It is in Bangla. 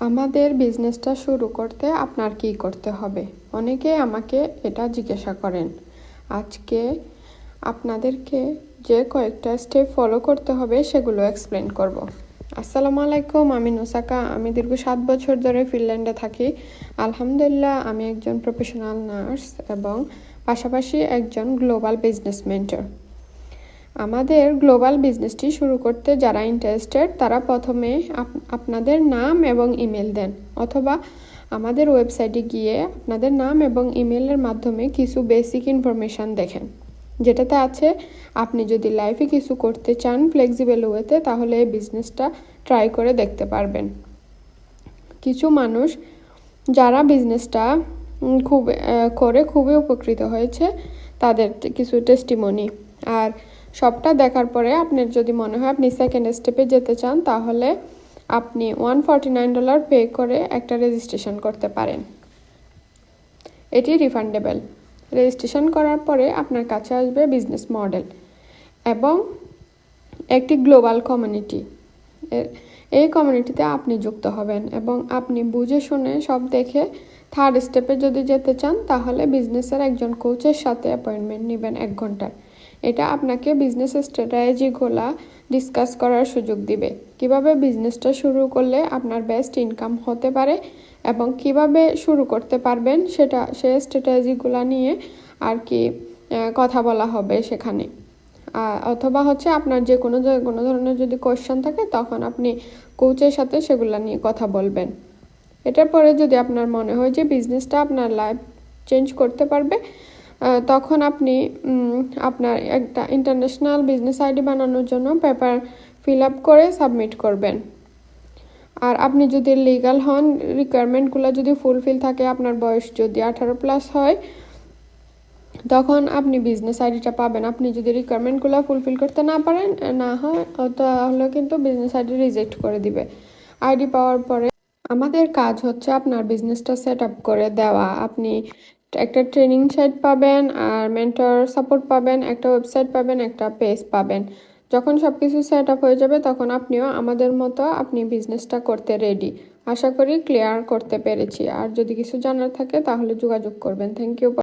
আমাদের বিজনেসটা শুরু করতে আপনার কি করতে হবে? অনেকে আমাকে এটা জিজ্ঞাসা করেন। আজকে আপনাদেরকে যে কয়েকটা স্টেপ ফলো করতে হবে সেগুলো এক্সপ্লেন করব। আসসালামু আলাইকুম, আমি নুসাকা। আমি দীর্ঘ 7 বছর ধরে ফিনল্যান্ডে থাকি। আলহামদুলিল্লাহ, আমি একজন প্রফেশনাল নার্স এবং পাশাপাশি একজন গ্লোবাল বিজনেস মেন্টর। আমাদের গ্লোবাল বিজনেসটি শুরু করতে যারা ইন্টারেস্টেড তারা প্রথমে আপনাদের নাম এবং ইমেল দেন, অথবা আমাদের ওয়েবসাইটে গিয়ে আপনাদের নাম এবং ইমেলের মাধ্যমে কিছু বেসিক ইনফরমেশান দেখেন, যেটাতে আছে আপনি যদি লাইফে কিছু করতে চান ফ্লেক্সিবল ওয়েতে, তাহলে এই বিজনেসটা ট্রাই করে দেখতে পারবেন। কিছু মানুষ যারা বিজনেসটা খুবই উপকৃত হয়েছে, তাদের কিছু টেস্টিমনি। আর সবটা দেখার পরে আপনার যদি মনে হয় আপনি সেকেন্ড স্টেপে যেতে চান, তাহলে আপনি $149 পে করে একটা রেজিস্ট্রেশন করতে পারেন। এটি রিফান্ডেবল। রেজিস্ট্রেশন করার পরে আপনার কাছে আসবে বিজনেস মডেল এবং একটি গ্লোবাল কমিউনিটি। এই কমিউনিটিতে আপনি যুক্ত হবেন এবং আপনি বুঝে শুনে সব দেখে থার্ড স্টেপে যদি যেতে চান, তাহলে বিজনেসের একজন কোচের সাথে অ্যাপয়েন্টমেন্ট নেবেন 1 ঘন্টার। এটা আপনাকে বিজনেস স্ট্র্যাটেজিগুলো ডিসকাস করার সুযোগ দিবে, কিভাবে বিজনেসটা শুরু করলে আপনার বেস্ট ইনকাম হতে পারে এবং কিভাবে শুরু করতে পারবেন সে স্ট্র্যাটেজিগুলো নিয়ে আর কি কথা বলা হবে সেখানে। অথবা আপনার যে কোনো ধরনের যদি কোয়েশ্চেন থাকে, তখন আপনি কোচের সাথে সেগুলো নিয়ে কথা বলবেন। এটার পরে যদি আপনার মনে হয় যে বিজনেসটা আপনার লাইফ চেঞ্জ করতে পারবে, তখন আপনি আপনার একটা ইন্টারন্যাশনাল বিজনেস আইডি বানানোর জন্য পেপার ফিল আপ করে সাবমিট করবেন। আর আপনি যদি লিগ্যাল হন, রিকোয়ারমেন্টগুলো যদি ফুলফিল থাকে, আপনার বয়স যদি 18+ হয়, তখন আপনি বিজনেস আইডিটা পাবেন। আপনি যদি রিকোয়ারমেন্টগুলো ফুলফিল করতে না হয় তাহলে কিন্তু বিজনেস আইডি রিজেক্ট করে দিবে। আইডি পাওয়ার পরে আমাদের কাজ হচ্ছে আপনার বিজনেসটা সেট আপ করে দেওয়া। আপনি একটা ট্রেনিং সাইট পাবেন, আর মেন্টর সাপোর্ট পাবেন, একটা ওয়েবসাইট পাবেন, একটা পেজ পাবেন। যখন সব কিছু সেট আপ হয়ে যাবে, তখন আপনিও আমাদের মতো আপনি বিজনেসটা করতে রেডি। আশা করি ক্লিয়ার করতে পেরেছি। আর যদি কিছু জানার থাকে তাহলে যোগাযোগ করবেন। Thank you.